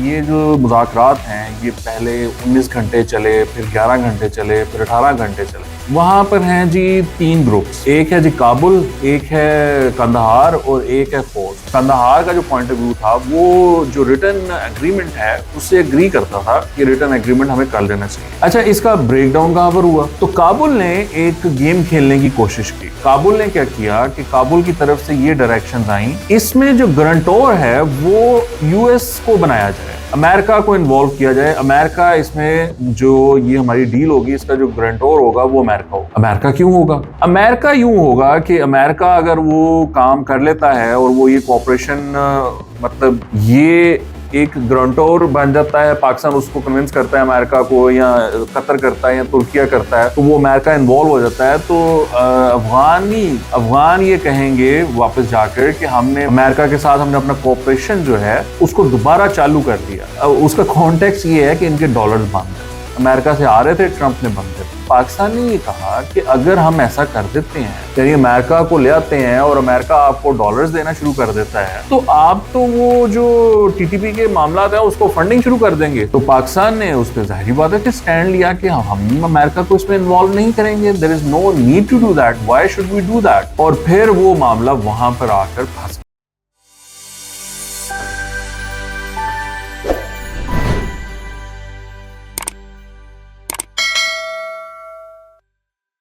ये जो मुज़ाकरात हैं ये पहले 19 घंटे चले, फिर 11 घंटे चले, फिर 18 घंटे चले। वहाँ पर हैं जी 3 ग्रुप्स, एक है जी काबुल, एक है कंदहार और एक है खोस्त। कंदहार का जो पॉइंट ऑफ व्यू था वो जो रिटर्न एग्रीमेंट है उससे एग्री करता था कि रिटर्न एग्रीमेंट हमें कर लेना चाहिए। अच्छा, इसका ब्रेकडाउन कहाँ पर हुआ? तो काबुल ने एक गेम खेलने की कोशिश की। काबुल ने क्या किया कि काबुल की तरफ से ये डायरेक्शंस आई, इसमें जो गारंटर है वो यूएस को बनाया जाए, अमेरिका को इन्वॉल्व किया जाए। अमेरिका इसमें जो ये हमारी डील होगी इसका जो गारंटर होगा वो अमेरिका होगा। अमेरिका क्यों होगा? अमेरिका यूं होगा कि अमेरिका अगर वो काम कर लेता है और वो ये कॉपरेशन मतलब ये एक गारंटर बन जाता है, पाकिस्तान उसको कन्विंस करता है अमेरिका को, या कतर करता है या तुर्किया करता है, तो वो अमेरिका इन्वॉल्व हो जाता है। तो अफगान ये कहेंगे वापस जाकर कि हमने अमेरिका के साथ हमने अपना कॉपरेशन जो है उसको दोबारा चालू कर दिया। उसका कॉन्टेक्स्ट ये है कि इनके डॉलर्स बंद है, अमेरिका से आ रहे थे, ट्रंप ने बंद कर दिया। पाकिस्तान ने ये कहा कि अगर हम ऐसा कर देते हैं, यानी अमेरिका को ले आते हैं और अमेरिका आपको डॉलर्स देना शुरू कर देता है, तो आप तो वो जो टीटीपी के मामला है उसको फंडिंग शुरू कर देंगे। तो पाकिस्तान ने उस पर जाहिर बात है कि स्टैंड लिया कि हम अमेरिका को इसमें इन्वॉल्व नहीं करेंगे, there is no need to do that, why should we do that. और फिर वो मामला वहां पर आकर फंस